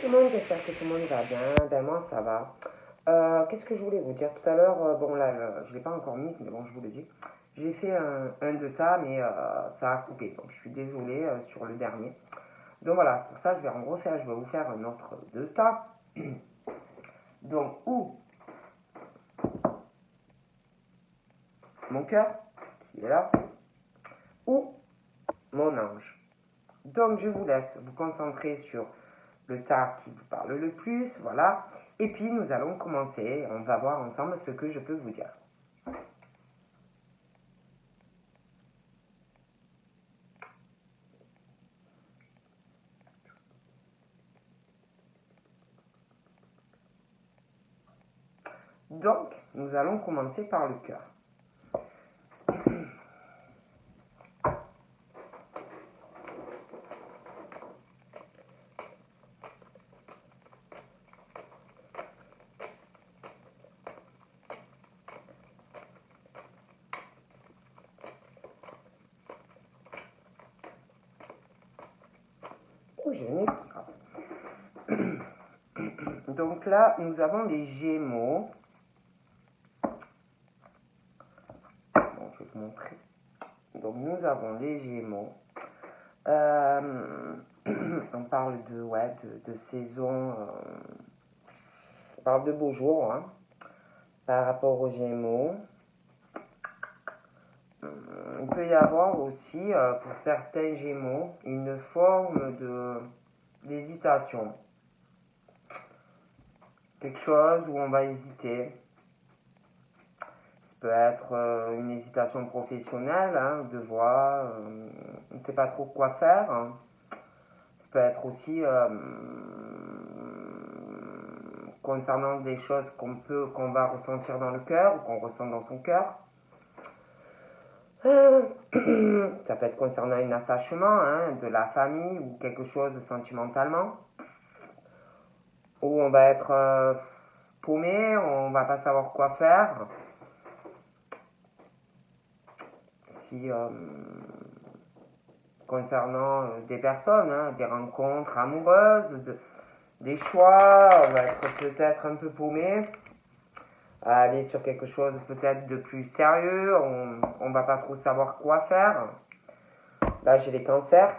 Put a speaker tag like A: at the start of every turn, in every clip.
A: tout le monde, j'espère que tout le monde va bien. Ben moi ça va. Qu'est-ce que je voulais vous dire tout à l'heure? Bon là, je ne l'ai pas encore mise, mais bon, je vous le dis. J'ai fait un de tas, mais ça a coupé. Donc je suis désolée sur le dernier. Donc voilà, c'est pour ça que je vais en refaire. Je vais vous faire un autre de tas. Donc où mon cœur, qui est là, ou mon ange. Donc je vous laisse vous concentrer sur le tas qui vous parle le plus, voilà. Et puis nous allons commencer, on va voir ensemble ce que je peux vous dire. Donc, nous allons commencer par le cœur. Oh, j'ai le nez qui gratte. Donc là, nous avons les Gémeaux. Bon, je vais vous montrer. Donc nous avons les Gémeaux. On parle de saison. On parle de beaux jours hein, par rapport aux Gémeaux. Il peut y avoir aussi, pour certains Gémeaux, une forme d'hésitation. Quelque chose où on va hésiter. Ça peut être une hésitation professionnelle, hein, de voix, on ne sait pas trop quoi faire. Hein. Ça peut être aussi concernant des choses qu'on va ressentir dans le cœur ou qu'on ressent dans son cœur. Ça peut être concernant un attachement, hein, de la famille ou quelque chose sentimentalement. Où on va être paumé, on va pas savoir quoi faire. Si concernant des personnes, hein, des rencontres amoureuses, des choix, on va être peut-être un peu paumé. Aller sur quelque chose peut-être de plus sérieux, on va pas trop savoir quoi faire. Là, j'ai les cancers.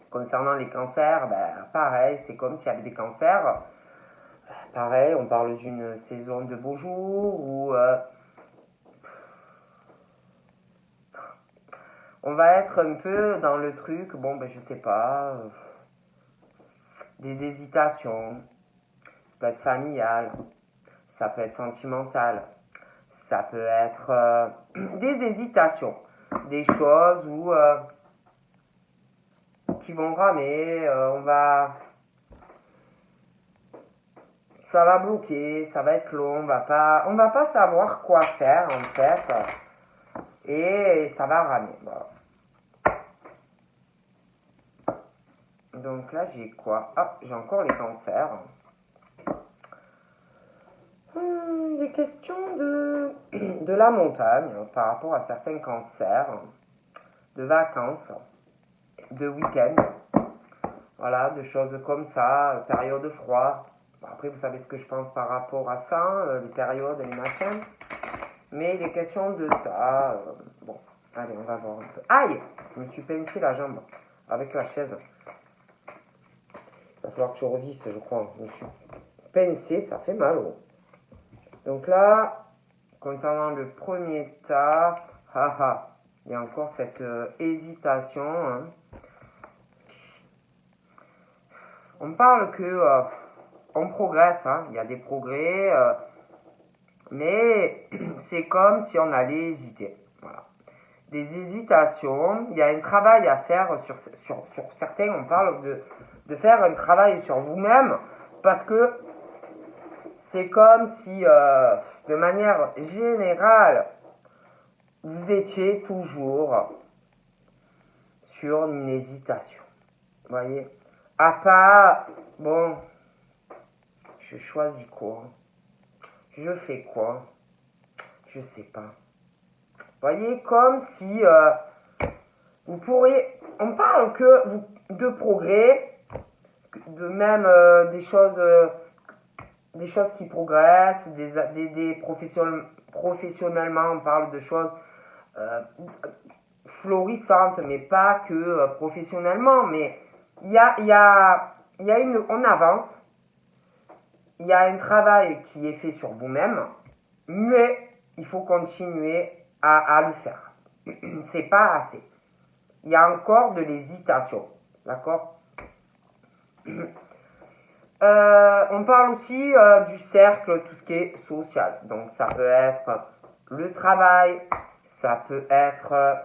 A: Concernant les cancers, ben, pareil, c'est comme s'il y avait des cancers. Pareil, on parle d'une saison de beaux jours où on va être un peu dans le truc, bon, ben, je sais pas, des hésitations. Ça peut être familial, ça peut être sentimental, ça peut être des hésitations, des choses où qui vont ramer, ça va bloquer, ça va être long, on va pas savoir quoi faire en fait, et ça va ramer. Voilà. Donc là j'ai quoi? Ah, j'ai encore les cancers. Des questions de la montagne par rapport à certains cancers, de vacances, de week-end, voilà, de choses comme ça, période froid. Après, vous savez ce que je pense par rapport à ça, les périodes, les machins. Mais les questions de ça, bon, allez, on va voir un peu. Aïe! Je me suis pincé la jambe avec la chaise. Il va falloir que je revisse, je crois. Je me suis pincé, ça fait mal. Oh. Donc là, concernant le premier tas, il y a encore cette hésitation. Hein. On parle que on progresse, hein. Il y a des progrès, mais c'est comme si on allait hésiter. Voilà. Des hésitations, il y a un travail à faire sur certains, on parle de faire un travail sur vous-même, parce que c'est comme si, de manière générale, vous étiez toujours sur une hésitation. Vous voyez? À part, bon, je choisis quoi? Je fais quoi? Je sais pas. Vous voyez, comme si vous pourriez... On parle de progrès, même des choses qui progressent, professionnellement, on parle de choses euh, florissantes, mais pas que professionnellement, mais on avance, il y a un travail qui est fait sur vous-même, mais il faut continuer à le faire. C'est pas assez. Il y a encore de l'hésitation, d'accord? On parle aussi du cercle, tout ce qui est social. Donc ça peut être le travail, ça peut être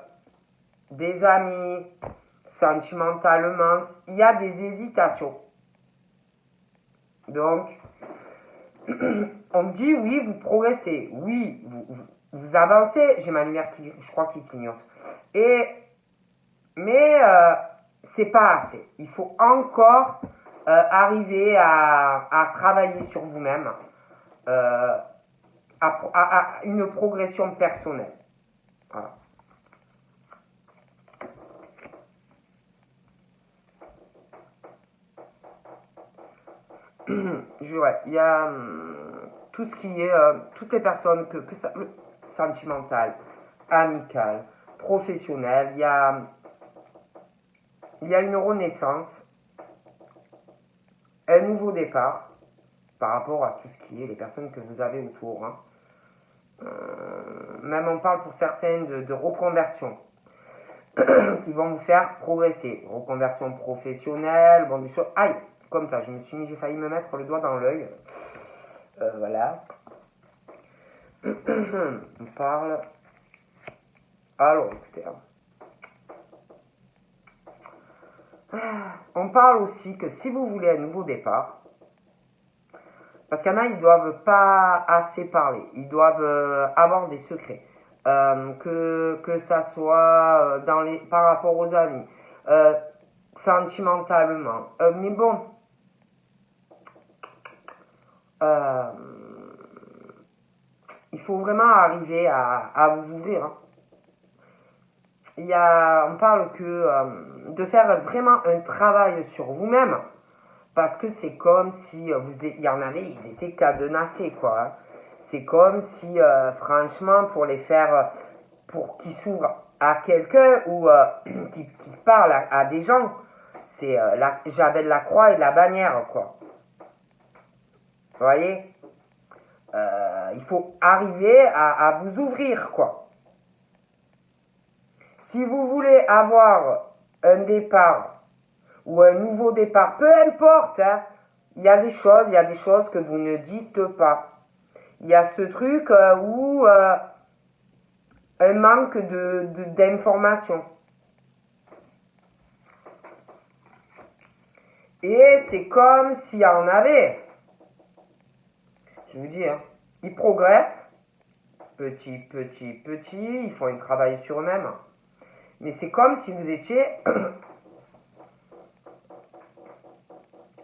A: des amis, sentimentalement, il y a des hésitations. Donc, on me dit oui, vous progressez, oui, vous avancez. J'ai ma lumière qui, je crois, qui clignote. Mais c'est pas assez. Il faut encore arriver à travailler sur vous-même, euh, à une progression personnelle. Voilà. Ouais, il y a tout ce qui est, toutes les personnes que ça, sentimentales, amicales, professionnelles, il y a une renaissance, un nouveau départ par rapport à tout ce qui est les personnes que vous avez autour. Hein. Même on parle pour certaines de reconversion qui vont vous faire progresser. Reconversion professionnelle, bon, des choses. Aïe, comme ça, j'ai failli me mettre le doigt dans l'œil. Voilà. On parle. Alors, écoutez. On parle aussi que si vous voulez un nouveau départ, parce qu'il y en a, ils doivent pas assez parler, ils doivent avoir des secrets. Que ça soit par rapport aux amis, sentimentalement. Mais bon, il faut vraiment arriver à vous ouvrir. Hein. On parle de faire vraiment un travail sur vous-même, parce que c'est comme si il y en avait, ils étaient cadenassés, quoi. Hein. C'est comme si, franchement, pour les faire, pour qu'ils s'ouvrent à quelqu'un ou qui parlent à des gens, j'avais la croix et la bannière, quoi. Vous voyez? Il faut arriver à vous ouvrir, quoi. Si vous voulez avoir un départ ou un nouveau départ, peu importe, hein, il y a des choses que vous ne dites pas. Il y a ce truc où un manque d'informations. Et c'est comme s'il y en avait. Je vous dis, hein, ils progressent, petit, ils font un travail sur eux-mêmes. Mais c'est comme si vous étiez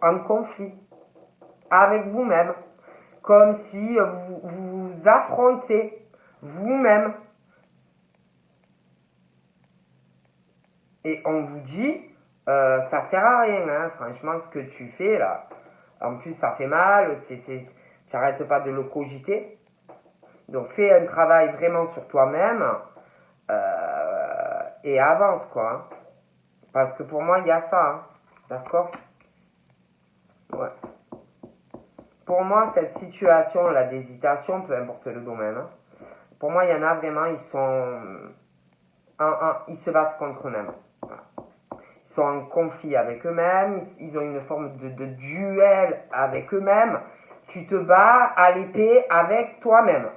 A: en conflit avec vous-même. Comme si vous vous affrontez vous-même. Et on vous dit, ça sert à rien, hein, franchement, ce que tu fais là. En plus, ça fait mal, tu n'arrêtes pas de le cogiter. Donc, fais un travail vraiment sur toi-même et avance, quoi. Hein. Parce que pour moi, il y a ça, hein. D'accord? Ouais. Pour moi, cette situation, là, d'hésitation, peu importe le domaine, hein, pour moi, il y en a vraiment, ils se battent contre eux-mêmes. Voilà. Ils sont en conflit avec eux-mêmes, ils ont une forme de duel avec eux-mêmes. Tu te bats à l'épée avec toi-même.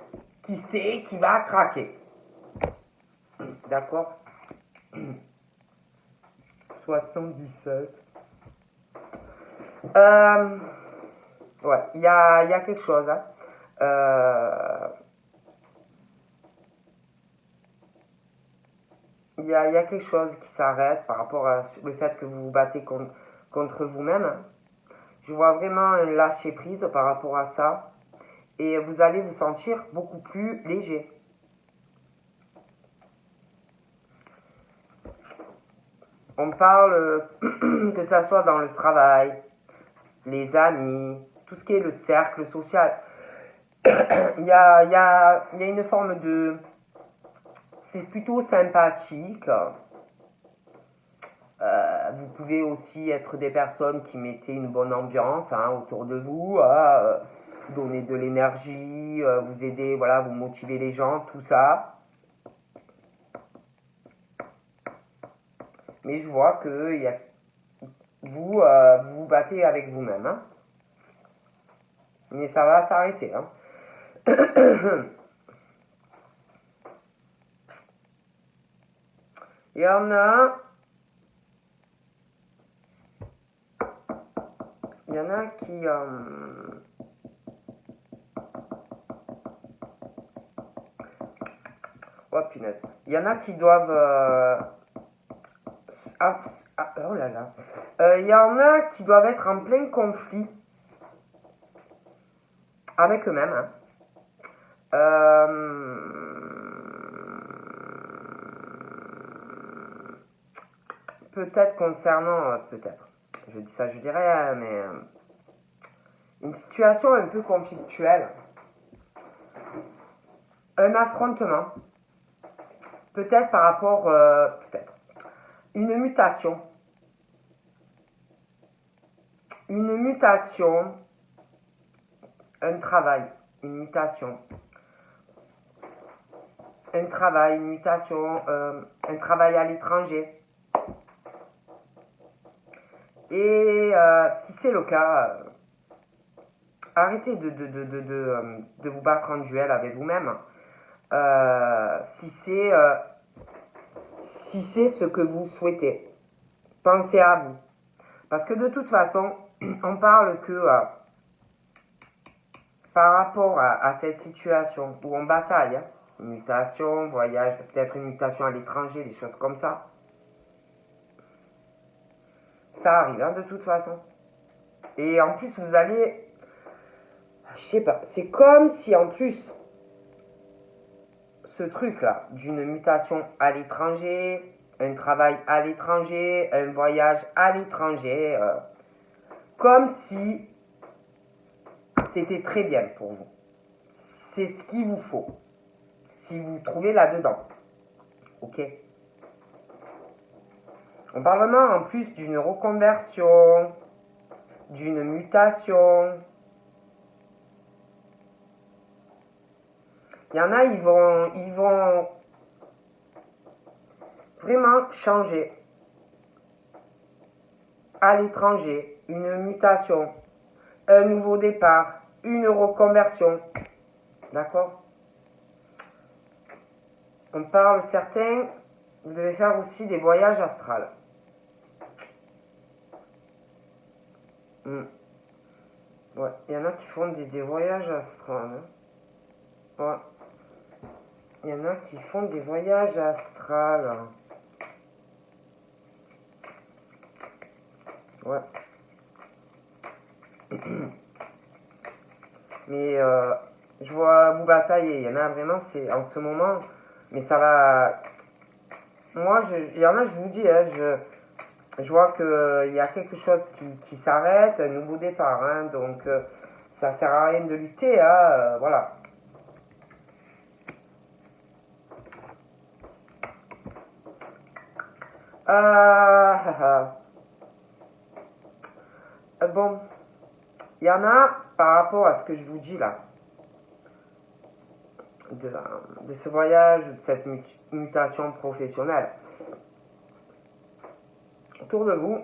A: Qui sait qui va craquer? D'accord? 77. Ouais, il y a quelque chose. Hein. Il y a quelque chose qui s'arrête par rapport à le fait que vous vous battez contre vous-même. Je vois vraiment un lâcher prise par rapport à ça. Et vous allez vous sentir beaucoup plus léger. On parle que ça soit dans le travail, les amis, tout ce qui est le cercle social. Il y a une forme de... C'est plutôt sympathique. Vous pouvez aussi être des personnes qui mettaient une bonne ambiance autour de vous, donner de l'énergie, vous aider, voilà, vous motiver les gens, tout ça. Mais je vois que vous vous battez avec vous-même. Hein. Mais ça va s'arrêter. Hein. Il y en a... Il y en a qui... Oh punaise. Il y en a qui doivent... oh là là. Il y en a qui doivent être en plein conflit avec eux-mêmes. Hein. Peut-être concernant... peut-être. Je dis ça, je dirais, mais... une situation un peu conflictuelle. Un affrontement. Peut-être par rapport... peut-être. Une mutation. Une mutation. Un travail. Une mutation. Un travail, une mutation. Un travail à l'étranger. Et si c'est le cas, arrêtez de vous battre en duel avec vous-même. Si c'est ce que vous souhaitez, pensez à vous. Parce que de toute façon, on parle que par rapport à cette situation où on bataille, hein, mutation, voyage, peut-être une mutation à l'étranger, des choses comme ça. Ça arrive, hein, de toute façon. Et en plus, vous allez... Je sais pas, c'est comme si en plus, ce truc-là, d'une mutation à l'étranger, un travail à l'étranger, un voyage à l'étranger, comme si c'était très bien pour vous. C'est ce qu'il vous faut. Si vous vous trouvez là-dedans. Ok. On parle vraiment en plus d'une reconversion, d'une mutation. Il y en a, ils vont vraiment changer. À l'étranger, une mutation, un nouveau départ, une reconversion. D'accord? On parle certains, vous devez faire aussi des voyages astrales. Ouais, il y en a qui font des voyages astrales. Hein. Ouais. Il y en a qui font des voyages astrales. Ouais. Mais je vois vous batailler. Il y en a vraiment, c'est en ce moment. Mais ça va. Moi, il y en a, je vous dis, hein, je vois qu'il y a quelque chose qui s'arrête, un nouveau départ. Hein, donc, ça sert à rien de lutter. Hein, voilà. Bon, il y en a par rapport à ce que je vous dis là, de ce voyage, de cette mutation professionnelle. Autour de vous,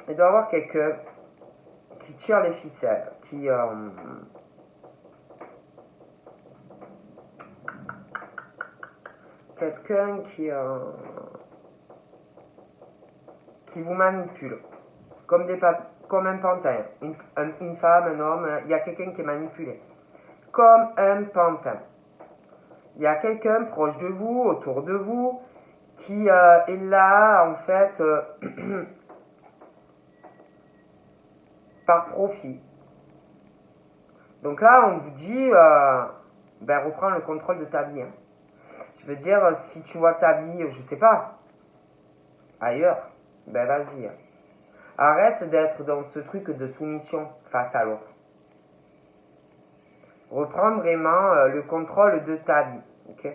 A: il doit y avoir quelqu'un qui tire les ficelles, quelqu'un qui vous manipule, comme un pantin, une femme, un homme, il y a quelqu'un qui est manipulé, comme un pantin. Il y a quelqu'un proche de vous, autour de vous, qui est là, en fait, par profit. Donc là, on vous dit, reprends le contrôle de ta vie. Hein. Je veux dire, si tu vois ta vie, je sais pas, ailleurs, ben vas-y. Arrête d'être dans ce truc de soumission face à l'autre. Reprends vraiment le contrôle de ta vie. Ok?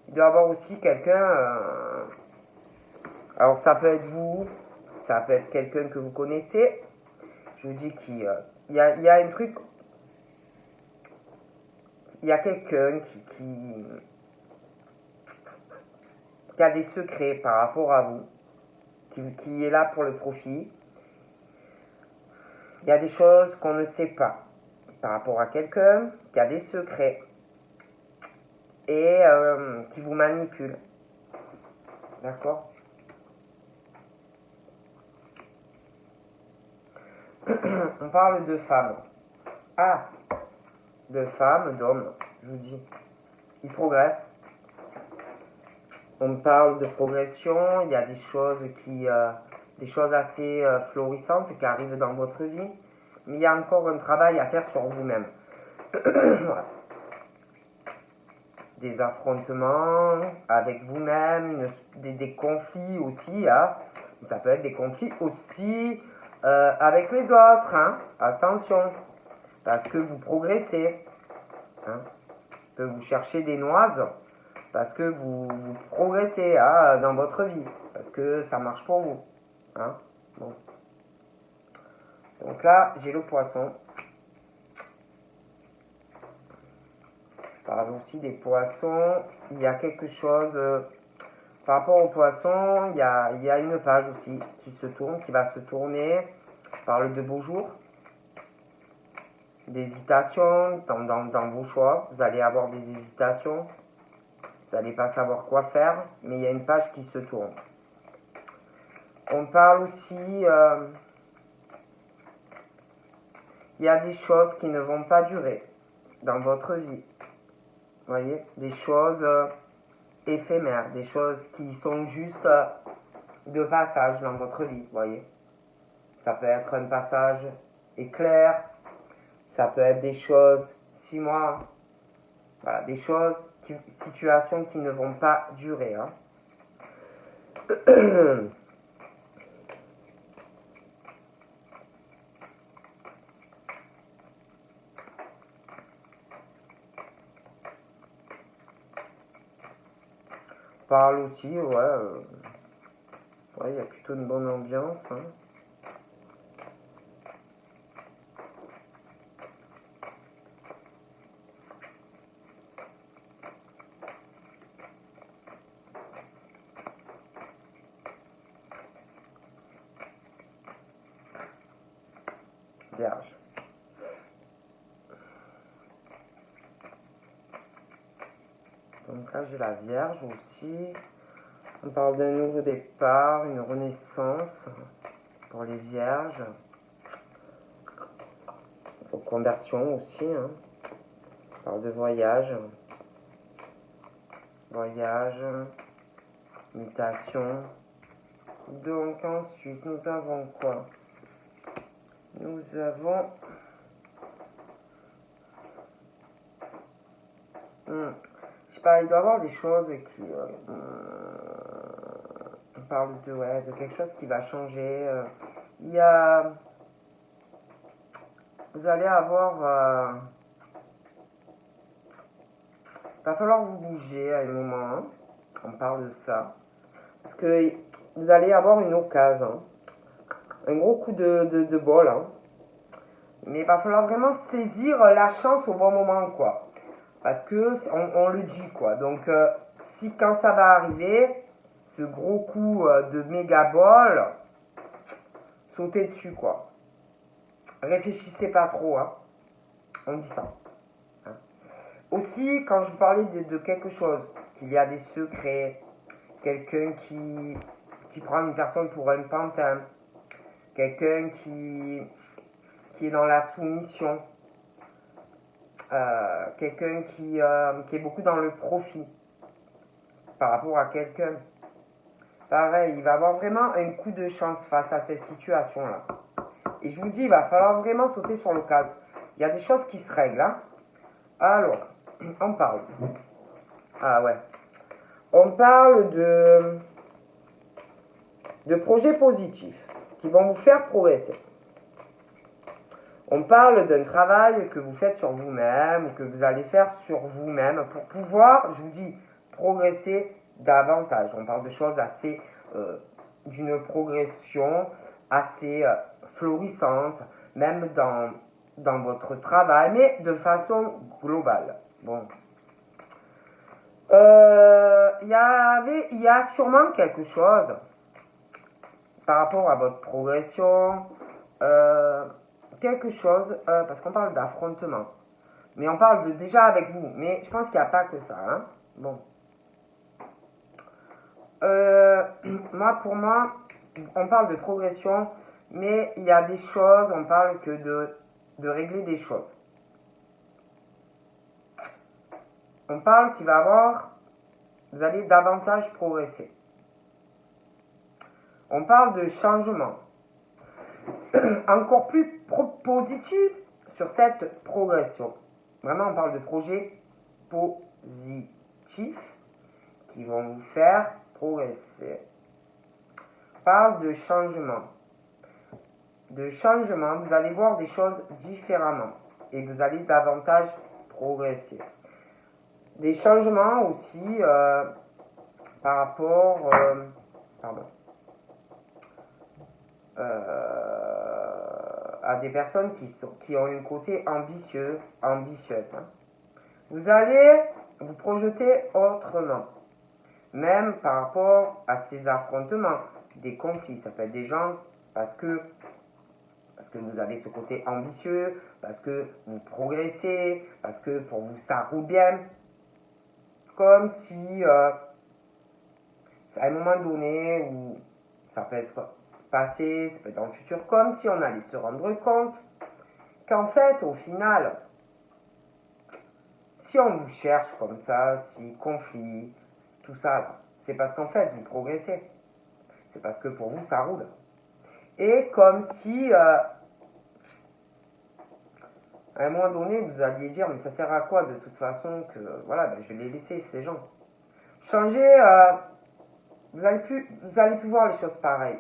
A: Il doit y avoir aussi quelqu'un... alors ça peut être vous, ça peut être quelqu'un que vous connaissez. Je vous dis qu'il y a un truc... Il y a quelqu'un qui a des secrets par rapport à vous, qui est là pour le profit. Il y a des choses qu'on ne sait pas par rapport à quelqu'un qui a des secrets et qui vous manipule. D'accord? On parle de femmes. Ah, de femmes, d'hommes, je vous dis. Ils progressent. On parle de progression, il y a des choses des choses assez florissantes qui arrivent dans votre vie, mais il y a encore un travail à faire sur vous-même. Voilà. Des affrontements avec vous-même, des conflits aussi, hein. Ça peut être des conflits aussi avec les autres, hein. Attention, parce que vous progressez, hein. Vous cherchez des noises, parce que vous progressez dans votre vie, parce que ça marche pour vous. Hein. Bon. Donc là, j'ai le poisson. Je parle aussi des poissons. Il y a quelque chose... par rapport aux poissons, il y a une page aussi qui se tourne, qui va se tourner. Je parle de beaux jours. D'hésitation dans vos choix. Vous allez avoir des hésitations. Vous n'allez pas savoir quoi faire, mais il y a une page qui se tourne. On parle aussi... il y a des choses qui ne vont pas durer dans votre vie. Vous voyez, des choses éphémères, des choses qui sont juste de passage dans votre vie. Vous voyez, ça peut être un passage éclair, ça peut être des choses 6 mois, voilà, des choses, situations qui ne vont pas durer. Hein. On parle aussi, ouais, il y a plutôt une bonne ambiance. Hein. Vierge. Donc là, j'ai la Vierge aussi. On parle d'un nouveau départ, une renaissance pour les Vierges. Conversion aussi. Hein. On parle de voyage. Voyage, mutation. Donc ensuite, nous avons quoi? Nous avons... je sais pas, il doit y avoir des choses qui... on parle de quelque chose qui va changer. Il y a... Vous allez avoir... il va falloir vous bouger à un moment. Hein. On parle de ça. Parce que vous allez avoir une occasion. Hein. Un gros coup de bol. Hein. Mais il va falloir vraiment saisir la chance au bon moment, quoi. Parce que on le dit, quoi. Donc, si quand ça va arriver, ce gros coup de méga bol, sautez dessus, quoi. Réfléchissez pas trop, hein. On dit ça. Hein. Aussi, quand je vous parlais de quelque chose, qu'il y a des secrets, quelqu'un qui prend une personne pour un pantin, quelqu'un qui est dans la soumission, quelqu'un qui est beaucoup dans le profit par rapport à quelqu'un. Pareil, il va avoir vraiment un coup de chance face à cette situation-là. Et je vous dis, il va falloir vraiment sauter sur l'occasion. Il y a des choses qui se règlent. Hein. Alors, on parle. Ah ouais. On parle de projets positifs qui vont vous faire progresser. On parle d'un travail que vous faites sur vous-même ou que vous allez faire sur vous-même pour pouvoir, je vous dis, progresser davantage. On parle de choses assez, d'une progression assez florissante, même dans votre travail, mais de façon globale. Bon. Il y a sûrement quelque chose par rapport à votre progression, quelque chose, parce qu'on parle d'affrontement, mais on parle déjà avec vous, mais je pense qu'il n'y a pas que ça, hein. Bon. Pour moi, on parle de progression, mais il y a des choses, on parle que de régler des choses. On parle qu'il va avoir, vous allez davantage progresser. On parle de changement. Encore plus positif sur cette progression. Vraiment, on parle de projets positifs qui vont vous faire progresser. On parle de changement. De changement, vous allez voir des choses différemment et vous allez davantage progresser. Des changements aussi par rapport à des personnes qui ont un côté ambitieuse. Hein. Vous allez vous projeter autrement, même par rapport à ces affrontements, des conflits. Ça peut être des gens parce que vous avez ce côté ambitieux, parce que vous progressez, parce que pour vous ça roule bien. Comme si à un moment donné, où ça peut être passé, ça peut être dans le futur, comme si on allait se rendre compte qu'en fait, au final, si on vous cherche comme ça, si conflit, tout ça, c'est parce qu'en fait, vous progressez. C'est parce que pour vous, ça roule. Et comme si, à un moment donné, vous alliez dire, mais ça sert à quoi de toute façon que, voilà, je vais les laisser, ces gens. Changer, vous allez plus voir les choses pareilles.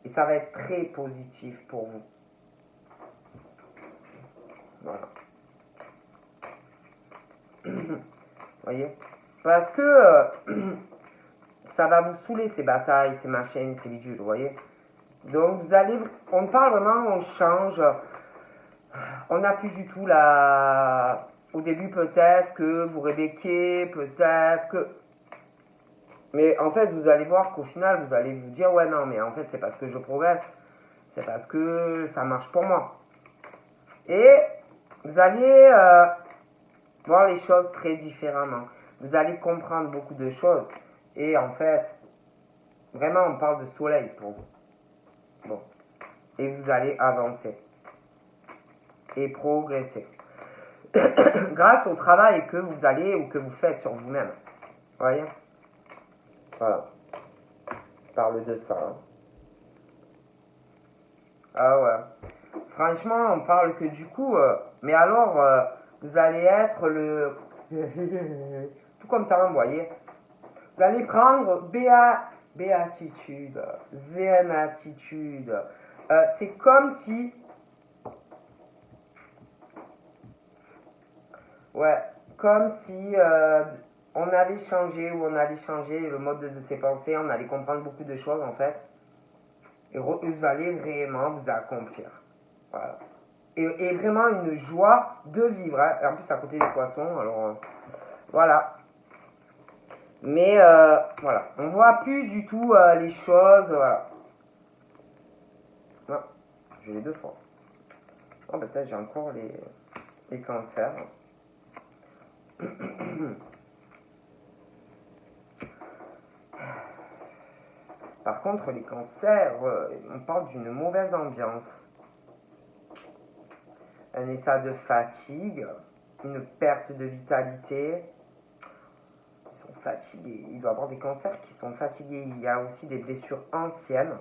A: Et ça va être très positif pour vous. Voilà. Voyez? Parce que ça va vous saouler ces batailles, ces machines, ces bidules, vous voyez? Donc on parle vraiment, on change. On n'a plus du tout la... Au début peut-être que vous rébéquez, peut-être que... Mais en fait, vous allez voir qu'au final, vous allez vous dire, ouais, non, mais en fait, c'est parce que je progresse. C'est parce que ça marche pour moi. Et vous allez voir les choses très différemment. Vous allez comprendre beaucoup de choses. Et en fait, vraiment, on parle de soleil pour vous. Bon. Et vous allez avancer. Et progresser. Grâce au travail que vous allez ou que vous faites sur vous-même. Vous voyez? Voilà. Je parle de ça. Hein. Ah ouais. Franchement, on parle que du coup... mais alors, vous allez être le... Tout comme talent, vous voyez. Vous allez prendre béatitude, zénatitude. C'est comme si... Ouais, comme si on avait changé ou on allait changer le mode de ses pensées, on allait comprendre beaucoup de choses en fait. Et vous allez vraiment vous accomplir. Voilà. Et vraiment une joie de vivre. Hein. Et en plus, à côté des poissons, alors voilà. Mais voilà, on voit plus du tout les choses. Voilà. Non, j'ai les deux fois. Oh, peut-être j'ai encore les cancers. Par contre, les cancers, on parle d'une mauvaise ambiance, un état de fatigue, une perte de vitalité. Ils sont fatigués. Il doit y avoir des cancers qui sont fatigués. Il y a aussi des blessures anciennes,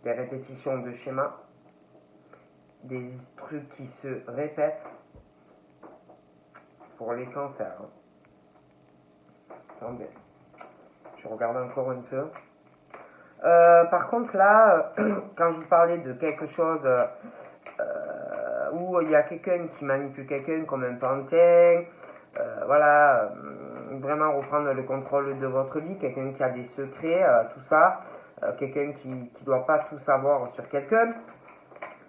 A: des répétitions de schémas, des trucs qui se répètent pour les cancers. attendez. Je regarde encore un peu. Par contre, là, quand je vous parlais de quelque chose où il y a quelqu'un qui manipule quelqu'un comme un pantin, voilà, vraiment reprendre le contrôle de votre vie, quelqu'un qui a des secrets, tout ça, quelqu'un qui ne doit pas tout savoir sur quelqu'un.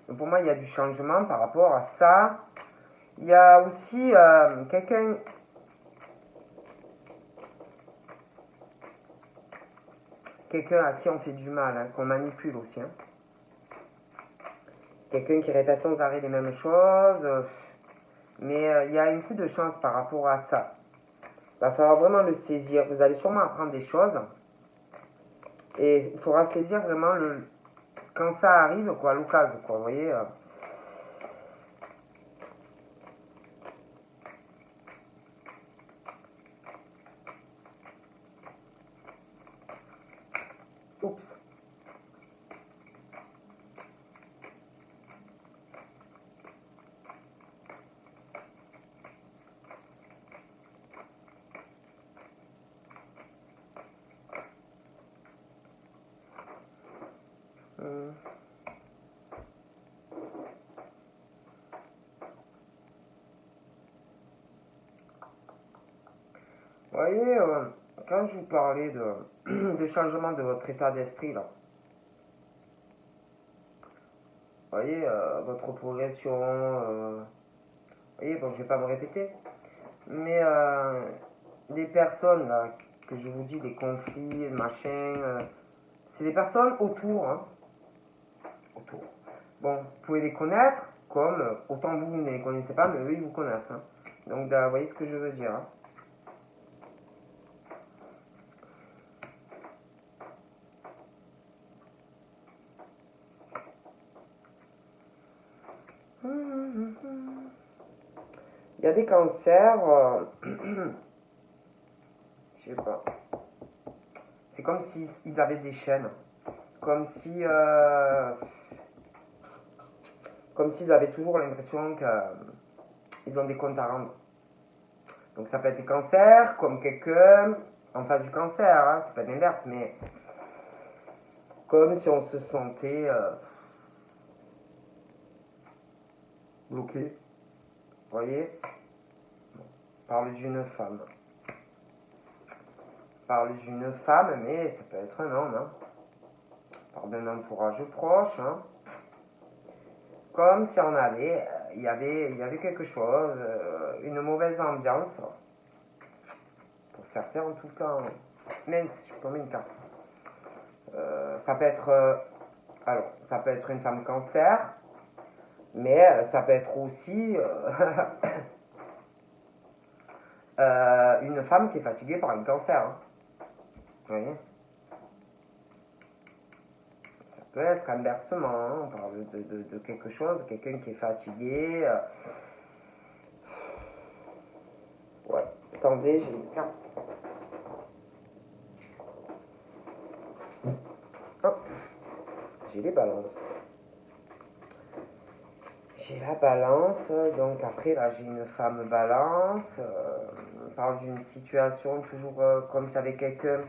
A: Donc pour moi, il y a du changement par rapport à ça. Il y a aussi quelqu'un à qui on fait du mal, hein, qu'on manipule aussi. Hein. Quelqu'un qui répète sans arrêt les mêmes choses. Mais il y a un coup de chance par rapport à ça. Il va falloir vraiment le saisir. Vous allez sûrement apprendre des choses. Et il faudra saisir vraiment quand ça arrive, quoi, l'occasion, quoi. Vous voyez Oups. Vous voyez, quand je vous parlais de changement de votre état d'esprit, là, vous voyez, votre progression, vous voyez, bon, je ne vais pas me répéter, mais les personnes, là, que je vous dis, des conflits, machin, c'est des personnes autour, hein, autour. Bon, vous pouvez les connaître, comme, autant vous ne les connaissez pas, mais eux, ils vous connaissent, hein. Donc, vous voyez ce que je veux dire, hein. Il y a des cancers, je sais pas, c'est comme s'ils avaient des chaînes, comme si, comme s'ils avaient toujours l'impression qu'ils ont des comptes à rendre. Donc ça peut être des cancers, comme quelqu'un en face du cancer, hein, c'est pas l'inverse, mais comme si on se sentait bloqué, vous voyez, parle d'une femme. Parle d'une femme, mais ça peut être un homme, hein. Parle d'un entourage proche, hein. Comme si on avait, il y avait quelque chose, une mauvaise ambiance. Pour certains en tout cas. Mince, je peux tomber une carte. Ça peut être, alors, ça peut être une femme cancer, mais ça peut être aussi une femme qui est fatiguée par un cancer. Hein. Vous voyez? Ça peut être inversement, hein. On parle de quelque chose, quelqu'un qui est fatigué. Ouais, attendez, j'ai une carte. Hop, j'ai les balances. J'ai la balance, donc après là j'ai une femme balance. On parle d'une situation toujours comme ça avec quelqu'un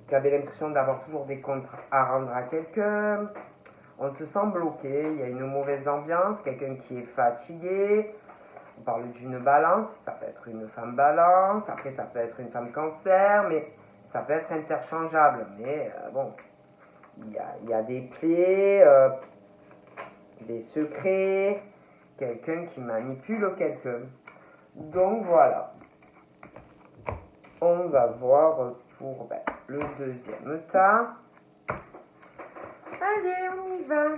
A: qui avait l'impression d'avoir toujours des comptes à rendre à quelqu'un. On se sent bloqué, il y a une mauvaise ambiance, quelqu'un qui est fatigué. On parle d'une balance, ça peut être une femme balance, après ça peut être une femme cancer, mais ça peut être interchangeable. Mais bon, il y a des clés, des secrets, quelqu'un qui manipule quelqu'un. Donc voilà, on va voir pour le deuxième tas. Allez, on y va.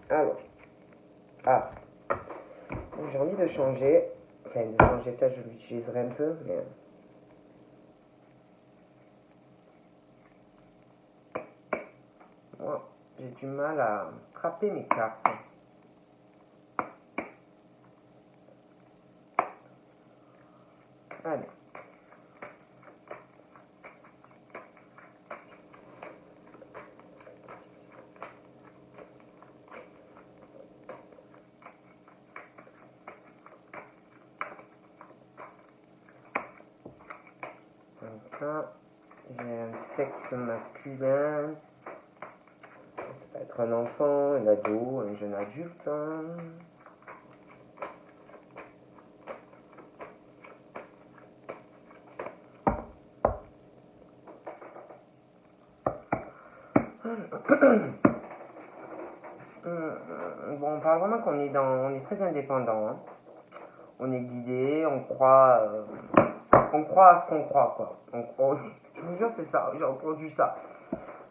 A: Alors, j'ai envie de changer. Enfin, de changer, peut-être je l'utiliserai un peu, mais... Moi, j'ai du mal à attraper mes cartes. Allez. Là, j'ai un sexe masculin. Ça peut être un enfant, un ado, un jeune adulte. Hein. Bon, on parle vraiment on est très indépendant. Hein. On est guidé, on croit à ce qu'on croit, quoi. Je vous jure, c'est ça, j'ai entendu ça.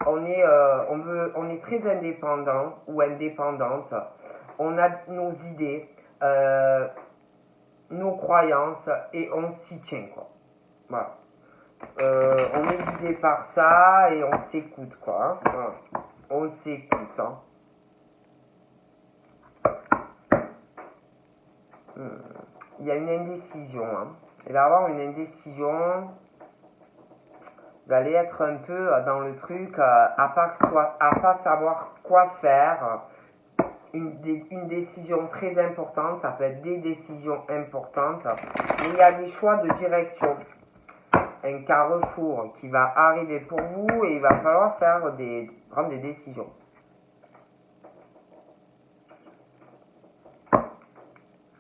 A: On est très indépendant ou indépendante. On a nos idées, nos croyances et on s'y tient, quoi. Voilà. On est guidé par ça et on s'écoute, quoi. Hein. Voilà. On s'écoute, hein. Il y a une indécision. Hein. Il va y avoir une indécision. Vous allez être un peu dans le truc à pas savoir quoi faire. Une décision très importante, ça peut être des décisions importantes, mais il y a des choix de direction. Un carrefour qui va arriver pour vous et il va falloir prendre des décisions.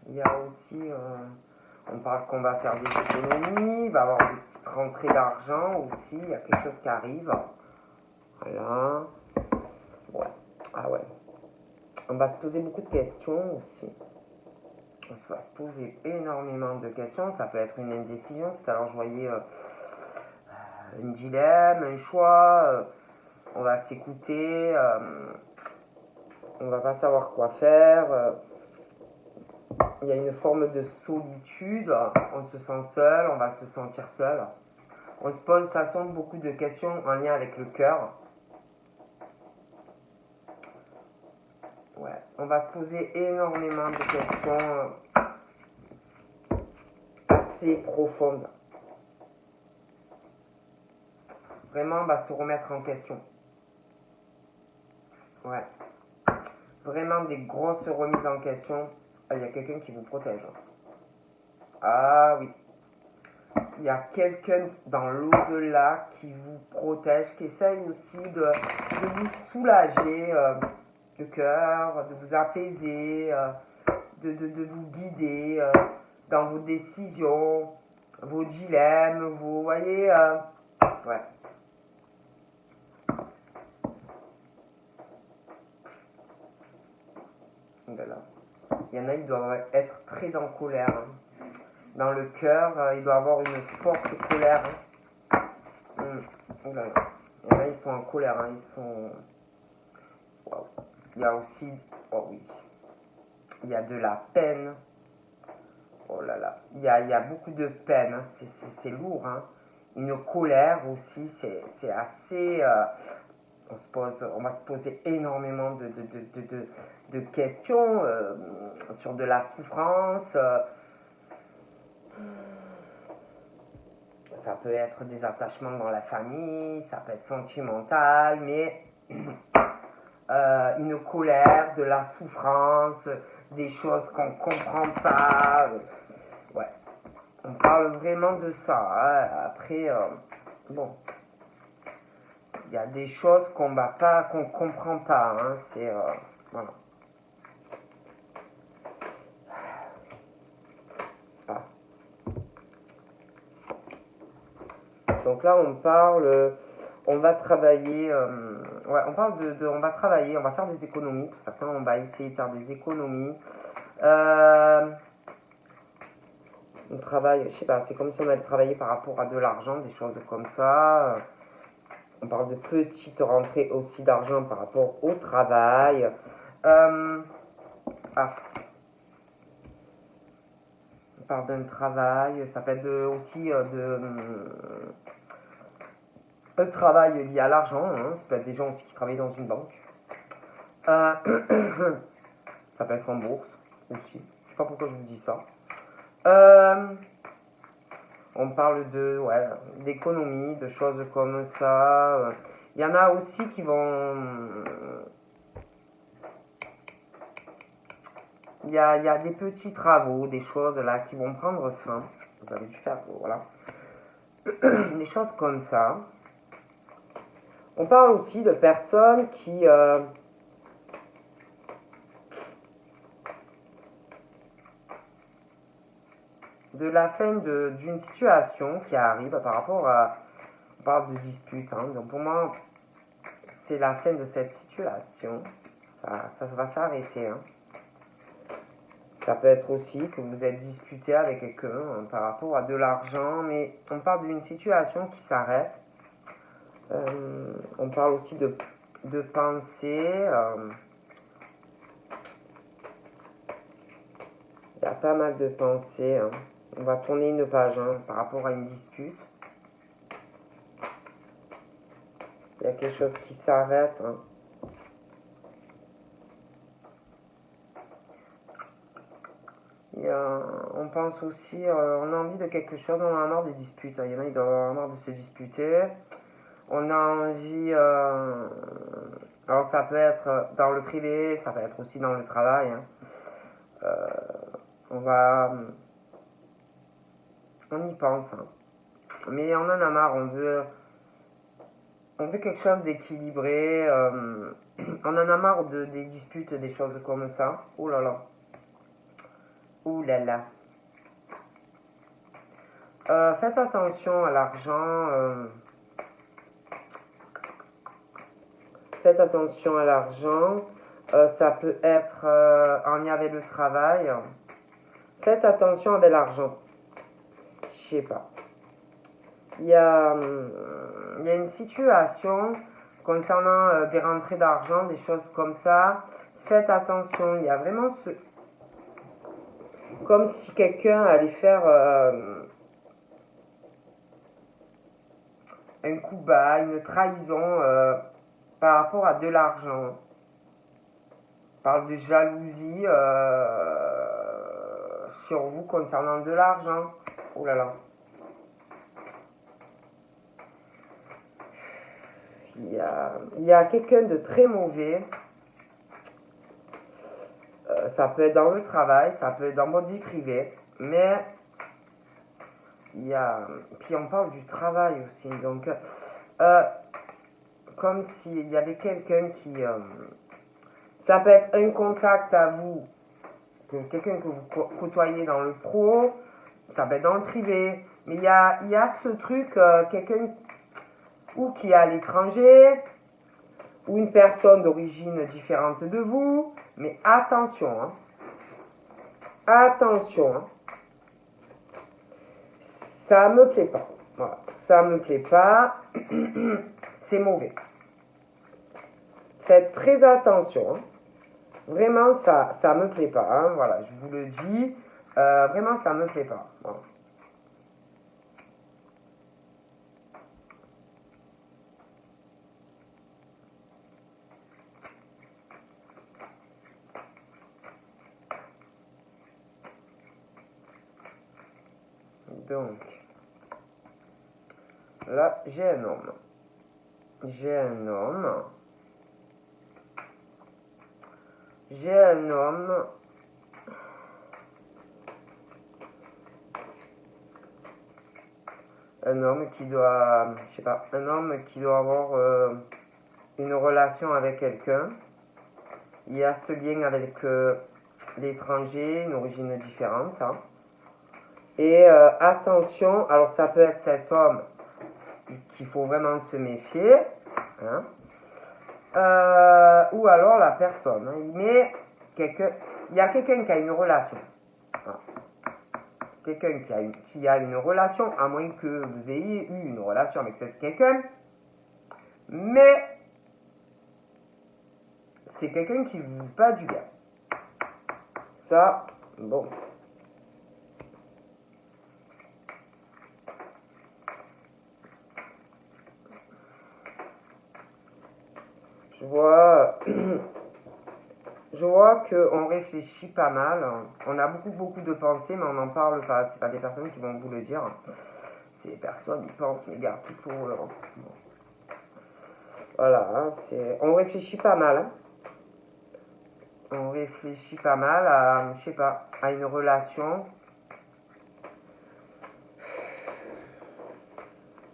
A: Il y a aussi, on parle qu'on va faire des économies, il va y avoir des petites rentrées d'argent aussi, il y a quelque chose qui arrive. Voilà. Ouais. Ah ouais. On va se poser beaucoup de questions aussi. On va se poser énormément de questions. Ça peut être une indécision. Tout à l'heure, je voyais un dilemme, un choix. On va s'écouter. On va pas savoir quoi faire. Il y a une forme de solitude. On se sent seul. On va se sentir seul. On se pose de toute façon beaucoup de questions en lien avec le cœur. Ouais, on va se poser énormément de questions assez profondes. Vraiment, on va se remettre en question. Ouais. Vraiment des grosses remises en question. Il y a quelqu'un qui vous protège. Ah oui. Il y a quelqu'un dans l'au-delà qui vous protège, qui essaye aussi de vous soulager le cœur, de vous apaiser, de vous guider dans vos décisions, vos dilemmes, vous voyez. Ouais. Voilà. Il y en a, ils doivent être très en colère. Hein. Dans le cœur, il doit avoir une forte colère. Hein. Oh là là. Il y en a, ils sont en colère. Hein. Ils sont. Waouh. Il y a aussi. Oh oui. Il y a de la peine. Oh là là. Il y a beaucoup de peine. Hein. C'est lourd. Hein. Une colère aussi. C'est assez. On va se poser énormément de questions sur de la souffrance. Ça peut être des attachements dans la famille, ça peut être sentimental, mais une colère, de la souffrance, des choses qu'on ne comprend pas. Ouais, on parle vraiment de ça. Hein. Après, bon, il y a des choses qu'on ne comprend pas. Hein. C'est voilà. Ah. Donc là, on va travailler, ouais, on va travailler, on va faire des économies. Pour certains, on va essayer de faire des économies. On travaille, je sais pas, c'est comme si on allait travailler par rapport à de l'argent, des choses comme ça. On parle de petites rentrées aussi d'argent par rapport au travail. On parle d'un travail, ça peut être aussi un travail lié à l'argent, hein. Ça peut être des gens aussi qui travaillent dans une banque. Ça peut être en bourse aussi. Je sais pas pourquoi je vous dis ça. On parle d'économie, de choses comme ça. Il y en a aussi qui vont. Il y a des petits travaux, des choses là qui vont prendre fin. Vous avez dû faire, voilà. des choses comme ça. On parle aussi de personnes qui... de la fin d'une situation qui arrive par rapport à... On parle de dispute. Hein. Donc pour moi, c'est la fin de cette situation. Ça va s'arrêter. Hein. Ça peut être aussi que vous êtes disputé avec quelqu'un hein, par rapport à de l'argent, mais on parle d'une situation qui s'arrête. On parle aussi de pensée. Il y a pas mal de pensées. Hein. On va tourner une page hein, par rapport à une dispute. Il y a quelque chose qui s'arrête. Hein. On pense aussi, on a envie de quelque chose, on a marre de disputes. Il y en a, ils doivent avoir marre de se disputer. On a envie, alors ça peut être dans le privé, ça peut être aussi dans le travail. Hein. On y pense. Hein. Mais on en a marre, on veut quelque chose d'équilibré. On en a marre des disputes, des choses comme ça. Ouh là là. Ouh là là. Faites attention à l'argent. Faites attention à l'argent. Ça peut être en lien avec le travail. Faites attention avec l'argent. Je sais pas. Il y a une situation concernant des rentrées d'argent, des choses comme ça. Faites attention. Il y a vraiment comme si quelqu'un allait faire un coup bas, une trahison par rapport à de l'argent. On parle de jalousie sur vous concernant de l'argent. Oh là là. Il y a quelqu'un de très mauvais. Ça peut être dans le travail, ça peut être dans votre vie privée. Mais puis on parle du travail aussi. Donc, comme s'il y avait quelqu'un qui... ça peut être un contact à vous, quelqu'un que vous côtoyez dans le pro, ça peut être dans le privé. Mais il y a ce truc, quelqu'un ou qui est à l'étranger, ou une personne d'origine différente de vous. Mais attention, hein. Attention, hein. Ça me plaît pas. Voilà. Ça me plaît pas. C'est mauvais. Faites très attention. Hein. Vraiment, ça me plaît pas. Hein. Voilà, je vous le dis. Vraiment, ça me plaît pas. Voilà. Donc, là, j'ai un homme. J'ai un homme. J'ai un homme. Un homme qui doit, je sais pas, un homme qui doit avoir une relation avec quelqu'un. Il y a ce lien avec l'étranger, une origine différente. Hein. Et attention, alors ça peut être cet homme qu'il faut vraiment se méfier. Hein. Ou alors la personne. Hein. Il y a quelqu'un qui a une relation. Hein. Quelqu'un qui a une relation, à moins que vous ayez eu une relation avec quelqu'un, mais c'est quelqu'un qui ne vous veut pas du bien. Ça, bon. Je vois qu'on réfléchit pas mal. On a beaucoup de pensées, mais on n'en parle pas. C'est pas des personnes qui vont vous le dire. Ces personnes, ils pensent, mais gardent tout pour eux. Bon. Voilà, hein, on réfléchit pas mal. Hein. On réfléchit pas mal à, je sais pas, à une relation.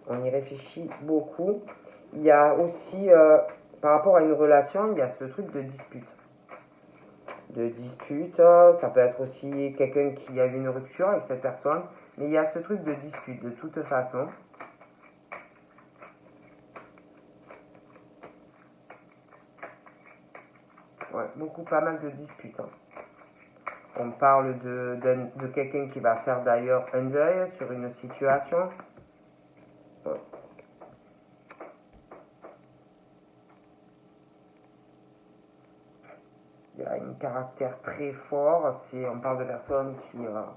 A: On y réfléchit beaucoup. Il y a aussi, par rapport à une relation, il y a ce truc de dispute. Ça peut être aussi quelqu'un qui a eu une rupture avec cette personne, mais il y a ce truc de dispute, de toute façon. Ouais, pas mal de disputes. Hein. On parle de quelqu'un qui va faire d'ailleurs un deuil sur une situation. Ouais. Il y a un caractère très fort. On parle de personnes qui ont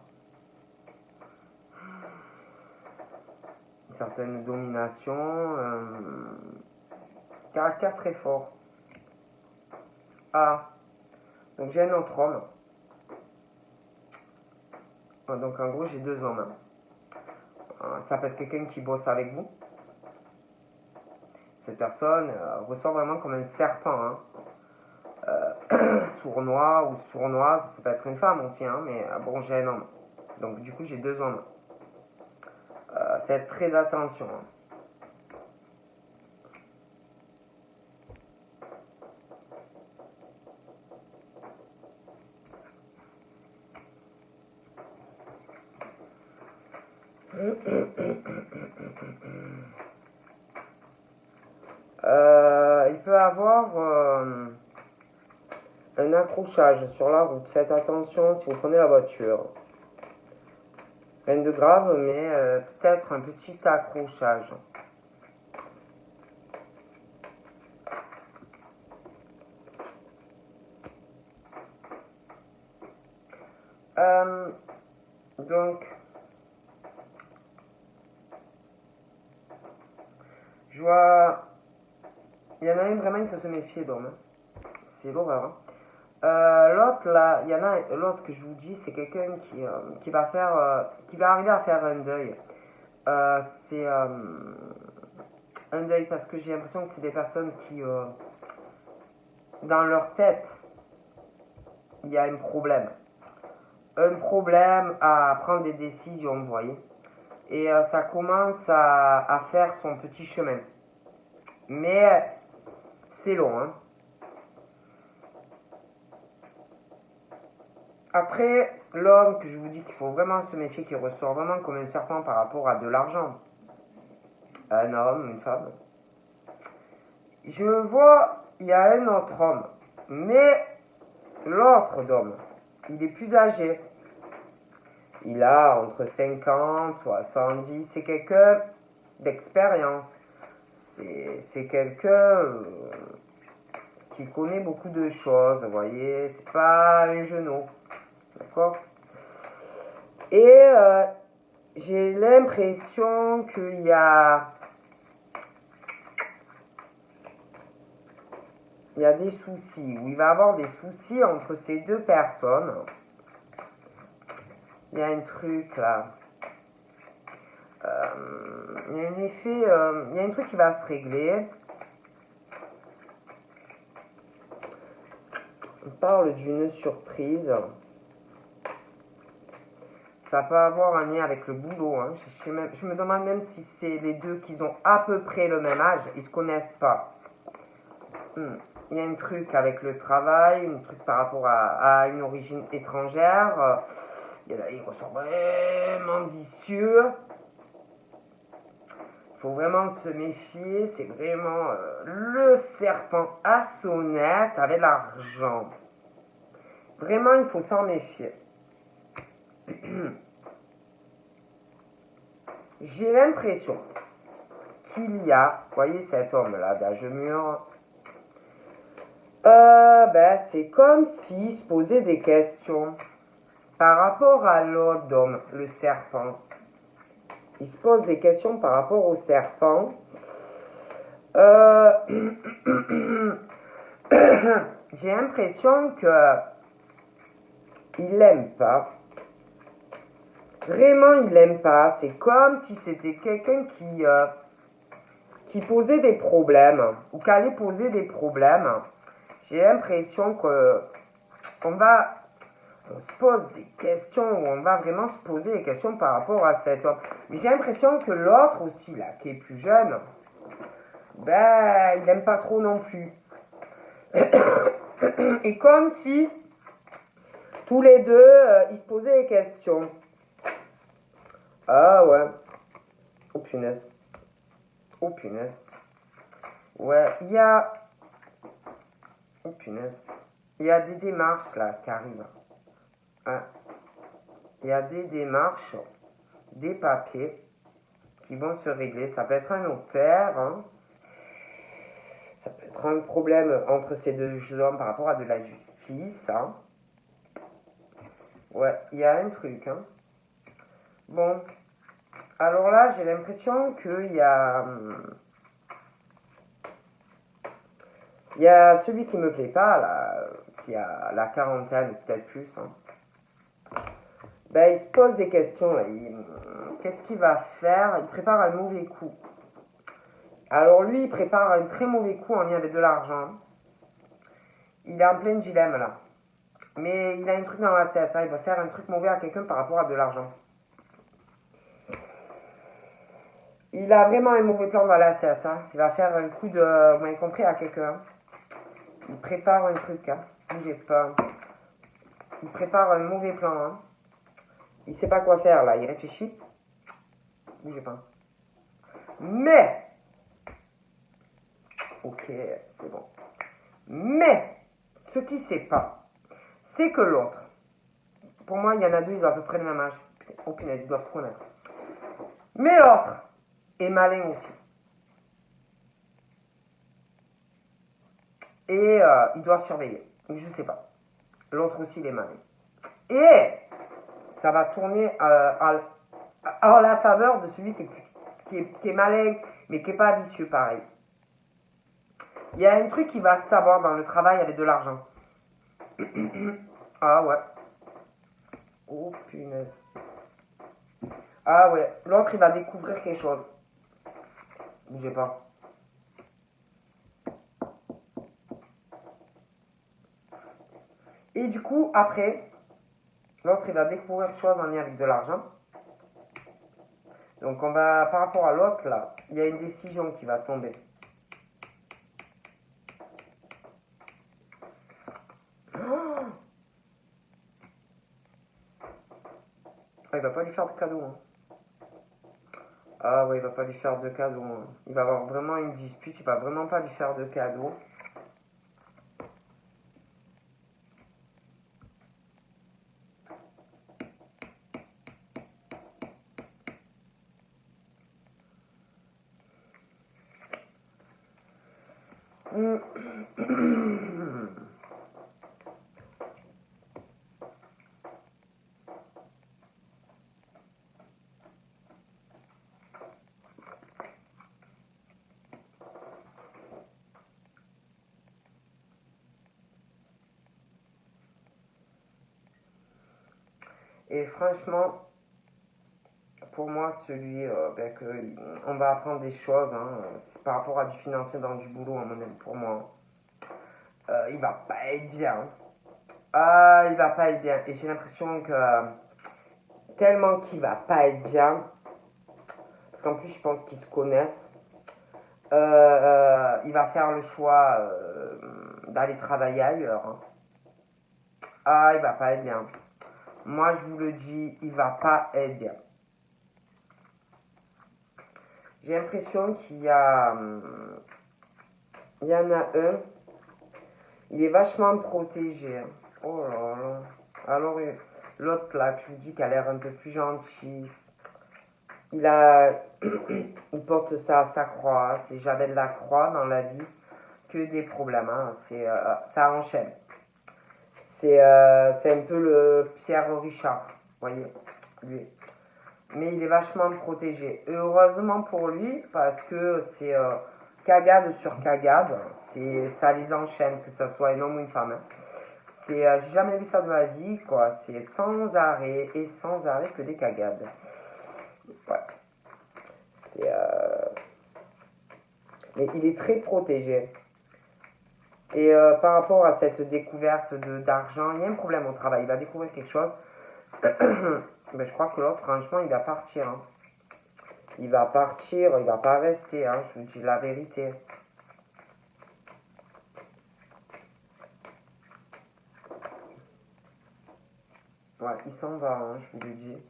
A: une certaine domination, caractère très fort. Ah, donc j'ai un autre homme. Donc en gros, j'ai deux hommes. Ça peut être quelqu'un qui bosse avec vous. Cette personne ressort vraiment comme un serpent. Hein. Sournois ou sournoise, ça peut être une femme aussi, hein, mais bon, j'ai un homme. Donc du coup, j'ai deux hommes. Faites très attention. Hein. Il peut avoir un accrochage sur la route. Faites attention si vous prenez la voiture. Rien de grave, mais peut-être un petit accrochage. Donc, je vois... Il y en a une vraiment, il faut se méfier d'homme. Hein. C'est l'horreur. Hein. L'autre là, il y en a l'autre que je vous dis, c'est quelqu'un qui va faire, qui va arriver à faire un deuil. C'est un deuil parce que j'ai l'impression que c'est des personnes qui, dans leur tête, il y a un problème. Un problème à prendre des décisions, vous voyez. Et ça commence à faire son petit chemin. Mais c'est long, hein. Après, l'homme que je vous dis qu'il faut vraiment se méfier, qui ressort vraiment comme un serpent par rapport à de l'argent. Un homme, une femme. Je vois, il y a un autre homme. Mais l'autre homme, il est plus âgé. Il a entre 50, 70. C'est quelqu'un d'expérience. C'est quelqu'un qui connaît beaucoup de choses, vous voyez. C'est pas un genou. D'accord. Et j'ai l'impression qu'il y a des soucis, où il va y avoir des soucis entre ces deux personnes. Il y a un truc là. Il y a un effet, il y a un truc qui va se régler. On parle d'une surprise. Ça peut avoir un lien avec le boulot. Hein. Je me demande même si c'est les deux qui ont à peu près le même âge. Ils ne se connaissent pas. Il y a un truc avec le travail, un truc par rapport à une origine étrangère. Il ressort vraiment vicieux. Il faut vraiment se méfier. C'est vraiment le serpent à sonnette avec l'argent. Vraiment, il faut s'en méfier. J'ai l'impression qu'il y a, vous voyez cet homme-là d'âge mûr, c'est comme s'il se posait des questions par rapport à l'autre homme, le serpent. Il se pose des questions par rapport au serpent. J'ai l'impression que il l'aime pas. Vraiment, il l'aime pas. C'est comme si c'était quelqu'un qui posait des problèmes ou qui allait poser des problèmes. J'ai l'impression que on va on se pose des questions, où on va vraiment se poser des questions par rapport à cet homme. Mais j'ai l'impression que l'autre aussi, là, qui est plus jeune, ben, il n'aime pas trop non plus. Et comme si tous les deux, ils se posaient des questions. Ah ouais. Oh punaise. Oh punaise. Ouais, il y a... Oh punaise. Il y a des démarches là qui arrivent. Hein. Il y a des démarches, des papiers qui vont se régler. Ça peut être un notaire, hein. Ça peut être un problème entre ces deux hommes par rapport à de la justice. Hein. Ouais, il y a un truc. Hein. Bon, alors là, j'ai l'impression qu'il y a... Il y a celui qui me plaît pas, là, qui a la quarantaine, peut-être plus. Hein. Ben, il se pose des questions. Là. Qu'est-ce qu'il va faire? Il prépare un mauvais coup. Alors lui, il prépare un très mauvais coup en lien avec de l'argent. Il est en plein dilemme là. Mais il a un truc dans la tête. Hein. Il va faire un truc mauvais à quelqu'un par rapport à de l'argent. Il a vraiment un mauvais plan dans la tête. Hein. Il va faire un coup de... Vous m'avez compris, à quelqu'un. Il prépare un truc. Hein. Bougez pas. Il prépare un mauvais plan. Hein. Il sait pas quoi faire là. Il réfléchit. Bougez pas. Mais... Ok, c'est bon. Mais, ce qu'il ne sait pas, c'est que l'autre, pour moi, il y en a deux, ils ont à peu près le même âge. Oh punaise, ils doivent se connaître. Mais l'autre est malin aussi. Et ils doivent surveiller. Je ne sais pas. L'autre aussi, il est malin. Et ça va tourner en la faveur de celui qui est malin, mais qui n'est pas vicieux pareil. Il y a un truc qui va savoir dans le travail avec de l'argent. Ah ouais. Oh punaise. Ah ouais. L'autre, il va découvrir quelque chose. Bougez pas. Et du coup, après, l'autre, il va découvrir quelque chose en lien avec de l'argent. Donc, on va, par rapport à l'autre, là, il y a une décision qui va tomber. Oh, il va pas lui faire de cadeau. Hein. Ah ouais, il va pas lui faire de cadeau. Hein. Il va avoir vraiment une dispute. Il va vraiment pas lui faire de cadeau. Et franchement, pour moi, celui on va apprendre des choses hein, par rapport à du financier dans du boulot, à mon avis, pour moi. Il va pas être bien. Ah, il va pas être bien. Et j'ai l'impression que tellement qu'il va pas être bien, parce qu'en plus, je pense qu'ils se connaissent, il va faire le choix d'aller travailler ailleurs. Hein. Ah, il va pas être bien. Moi, je vous le dis, il va pas être bien. J'ai l'impression qu'il y a... il y en a un, il est vachement protégé. Hein. Oh là là. Alors, l'autre là, tu me dis qu'elle a l'air un peu plus gentille. Il a... il porte ça à sa croix. C'est jamais de la croix dans la vie que des problèmes. Hein. Ça enchaîne. C'est un peu le Pierre Richard. Vous voyez, lui. Mais il est vachement protégé. Et heureusement pour lui, parce que c'est cagade sur cagade. Ça les enchaîne, que ce soit un homme ou une femme. Hein. J'ai jamais vu ça de ma vie, quoi. C'est sans arrêt et sans arrêt que des cagades. Ouais. Mais il est très protégé. Et par rapport à cette découverte d'argent, il y a un problème au travail. Il va découvrir quelque chose. Ben, je crois que l'autre, franchement, il va partir, hein. Il va partir, il va pas rester, hein, je vous dis la vérité. Ouais, il s'en va, hein, je vous le dis.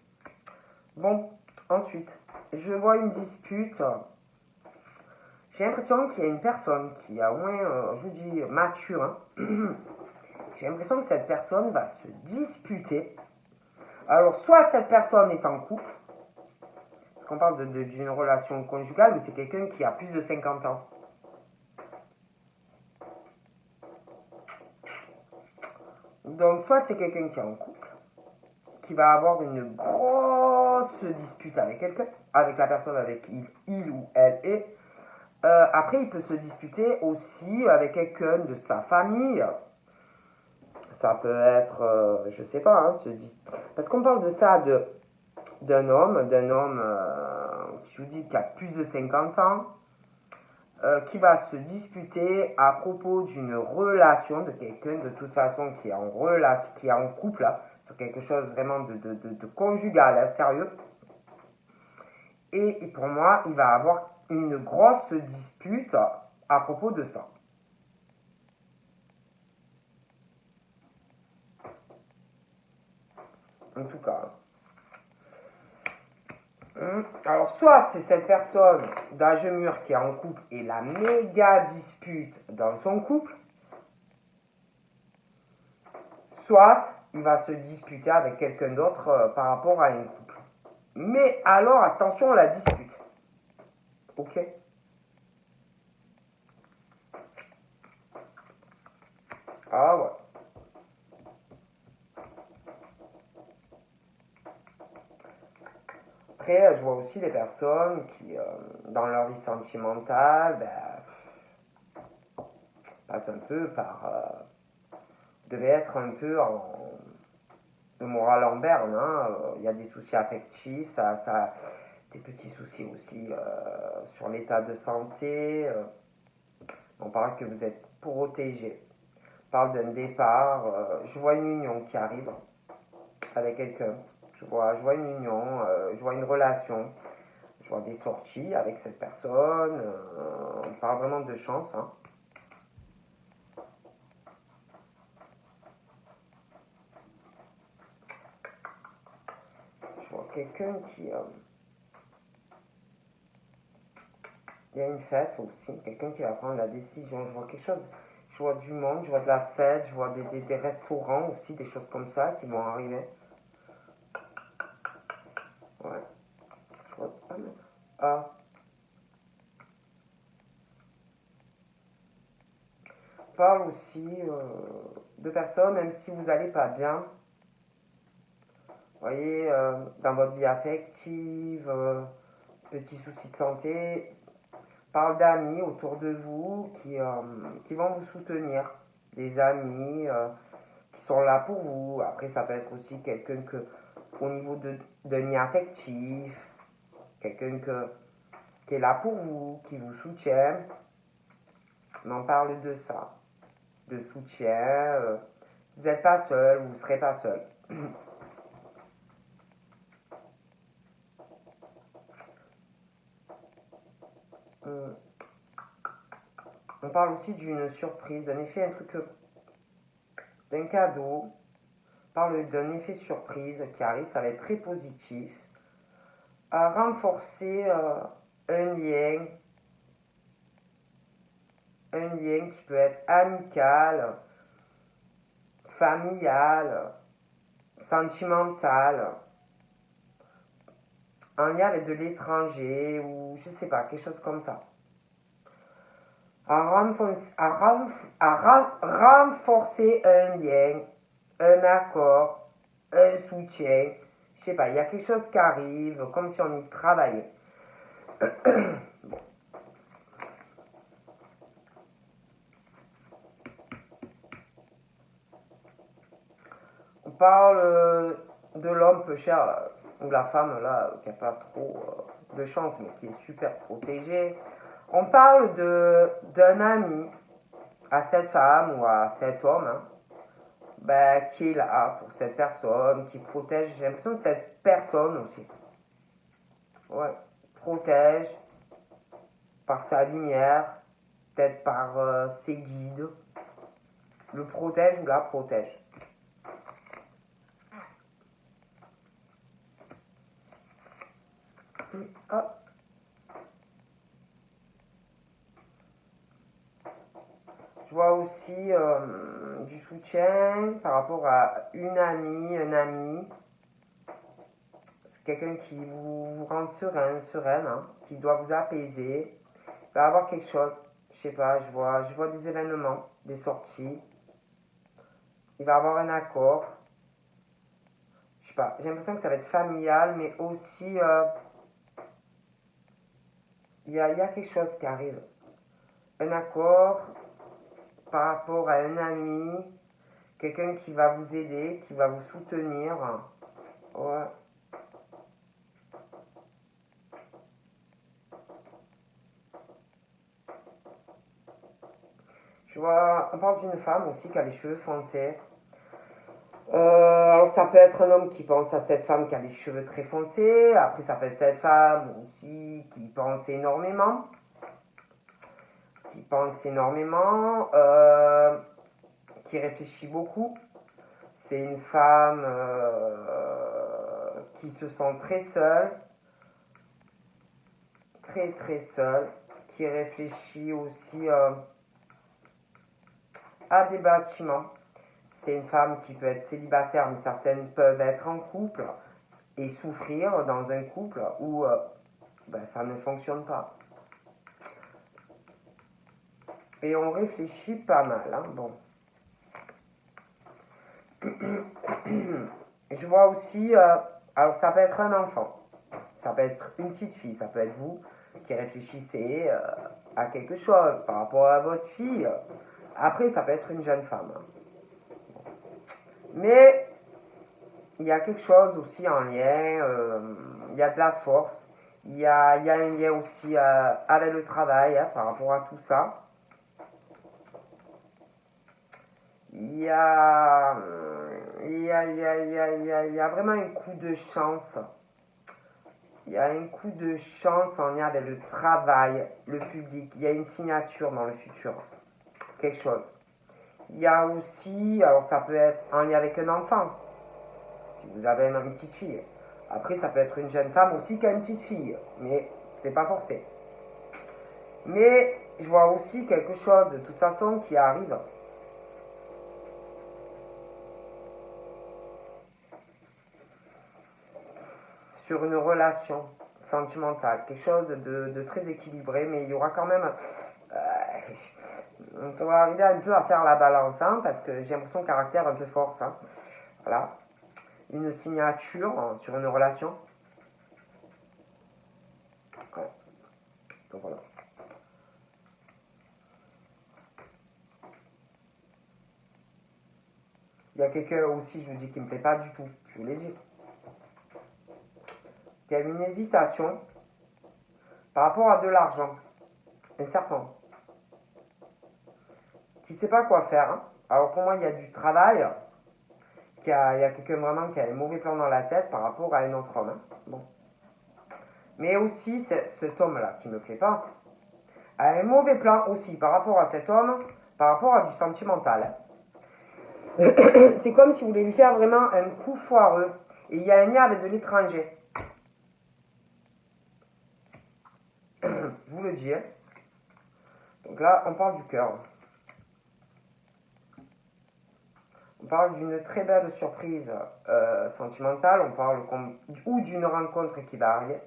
A: Bon, ensuite, je vois une dispute. J'ai l'impression qu'il y a une personne qui a au moins, je vous dis, mature, hein. J'ai l'impression que cette personne va se disputer. Alors, soit cette personne est en couple, parce qu'on parle d'une relation conjugale, mais c'est quelqu'un qui a plus de 50 ans. Donc, soit c'est quelqu'un qui est en couple, qui va avoir une grosse dispute avec quelqu'un, avec la personne avec qui il ou elle est. Après, il peut se disputer aussi avec quelqu'un de sa famille. Ça peut être, je sais pas, hein, parce qu'on parle de ça d'un homme, je vous dis, qui a plus de 50 ans, qui va se disputer à propos d'une relation de quelqu'un de toute façon qui est en relation, qui est en couple, là, sur quelque chose vraiment de conjugal, hein, sérieux. Et pour moi, il va avoir une grosse dispute à propos de ça. En tout cas. Alors, soit c'est cette personne d'âge mûr qui est en couple et la méga dispute dans son couple, soit il va se disputer avec quelqu'un d'autre par rapport à un couple. Mais alors, attention à la dispute. Ok? Ah ouais. Après, je vois aussi des personnes qui, dans leur vie sentimentale, passent un peu par... devaient être un peu en... le moral en berne, hein. Il y a des soucis affectifs, des petits soucis aussi sur l'état de santé. On parle que vous êtes protégé. On parle d'un départ. Je vois une union qui arrive avec quelqu'un. Je vois une union, je vois une relation. Je vois des sorties avec cette personne. On parle vraiment de chance, hein. Je vois quelqu'un qui... il y a une fête aussi, quelqu'un qui va prendre la décision. Je vois quelque chose, je vois du monde, je vois de la fête, je vois des restaurants aussi, des choses comme ça qui vont arriver. Ouais, je vois pas mal. Ah, on parle aussi de personnes, même si vous n'allez pas bien. Vous voyez, dans votre vie affective, petits soucis de santé, parle d'amis autour de vous qui vont vous soutenir. Des amis qui sont là pour vous. Après, ça peut être aussi quelqu'un que, au niveau d'un lien affectif, quelqu'un qui est là pour vous, qui vous soutient. On en parle de ça, de soutien. Vous n'êtes pas seul, vous ne serez pas seul. On parle aussi d'une surprise, d'un effet, un truc, d'un cadeau. On parle d'un effet surprise qui arrive, ça va être très positif. À renforcer un lien qui peut être amical, familial, sentimental, en lien avec de l'étranger ou je sais pas, quelque chose comme ça. À renforcer un lien, un accord, un soutien. Je sais pas, il y a quelque chose qui arrive, comme si on y travaillait. On parle de l'homme peu cher, ou la femme là, qui n'a pas trop de chance, mais qui est super protégée. On parle d'un ami à cette femme ou à cet homme, hein, ben, qui est là pour cette personne, qui protège. J'ai l'impression que cette personne aussi, ouais, protège par sa lumière, peut-être par ses guides, le protège ou la protège. Hop. Je vois aussi du soutien par rapport à une amie, un ami. C'est quelqu'un qui vous rend sereine, hein, qui doit vous apaiser. Il va y avoir quelque chose, je sais pas, je vois des événements, des sorties. Il va y avoir un accord. Je sais pas, j'ai l'impression que ça va être familial, mais aussi il y a quelque chose qui arrive. Un accord par rapport à un ami, quelqu'un qui va vous aider, qui va vous soutenir. Ouais. Je vois, on parle d'une femme aussi qui a les cheveux foncés. Alors ça peut être un homme qui pense à cette femme qui a les cheveux très foncés. Après ça peut être cette femme aussi qui pense énormément. Qui pense énormément. Qui réfléchit beaucoup. C'est une femme qui se sent très seule. Très très seule. Qui réfléchit aussi à des bâtiments. C'est une femme qui peut être célibataire, mais certaines peuvent être en couple et souffrir dans un couple où ben, ça ne fonctionne pas. Et on réfléchit pas mal. Hein, bon. Je vois aussi, alors ça peut être un enfant, ça peut être une petite fille, ça peut être vous qui réfléchissez à quelque chose par rapport à votre fille. Après, ça peut être une jeune femme. Hein. Mais il y a quelque chose aussi en lien, il y a de la force, il y a un lien aussi avec le travail hein, par rapport à tout ça. Il y a, il y a vraiment un coup de chance. Il y a un coup de chance en lien avec le travail, le public. Il y a une signature dans le futur. Quelque chose. Il y a aussi, alors ça peut être en lien avec un enfant. Si vous avez une petite fille. Après, ça peut être une jeune femme aussi qui a une petite fille. Mais c'est pas forcé. Mais je vois aussi quelque chose de toute façon qui arrive. Sur une relation sentimentale. Quelque chose de très équilibré. Mais il y aura quand même... on va arriver un peu à faire la balance. Hein, parce que j'ai l'impression caractère un peu force. Hein. Voilà. Une signature sur une relation. Ouais. Donc voilà. Il y a quelqu'un aussi, je vous dis, qui ne me plaît pas du tout. Je vous l'ai dit. Il y a une hésitation par rapport à de l'argent. Un serpent. Qui ne sait pas quoi faire. Hein. Alors pour moi, il y a du travail. Il y a quelqu'un vraiment qui a un mauvais plan dans la tête par rapport à un autre homme. Hein. Bon. Mais aussi, cet homme-là qui ne me plaît pas, a un mauvais plan aussi par rapport à cet homme, par rapport à du sentimental. C'est comme si vous voulez lui faire vraiment un coup foireux. Et il y a un lien avec de l'étranger. Je vous le dis. Hein. Donc là, on parle du cœur. On parle d'une très belle surprise sentimentale. On parle ou d'une rencontre qui va arriver.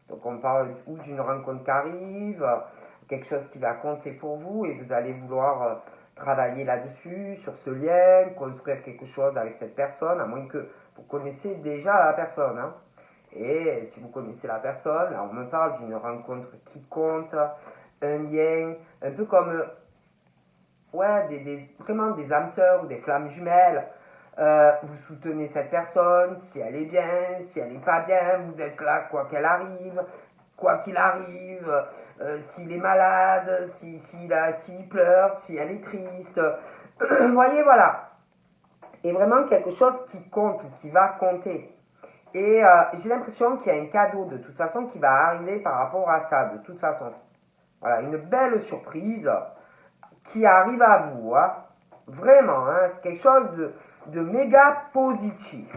A: Donc on parle ou d'une rencontre qui arrive, quelque chose qui va compter pour vous et vous allez vouloir travailler là-dessus, sur ce lien, construire quelque chose avec cette personne, à moins que vous connaissiez déjà la personne. Hein. Et si vous connaissez la personne, là, on me parle d'une rencontre qui compte, un lien, un peu comme ouais, vraiment des âmes sœurs ou des flammes jumelles. Vous soutenez cette personne, si elle est bien, si elle n'est pas bien, vous êtes là quoi qu'elle arrive. quoi qu'il arrive, s'il est malade, s'il pleure, si elle est triste. Vous voyez, voilà. Et vraiment quelque chose qui compte, qui va compter. Et j'ai l'impression qu'il y a un cadeau de toute façon qui va arriver par rapport à ça, de toute façon. Voilà, une belle surprise qui arrive à vous. Hein. Vraiment, hein, quelque chose de méga positif.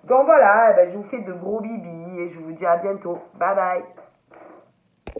A: Donc voilà, eh ben, je vous fais de gros bibis et je vous dis à bientôt. Bye bye.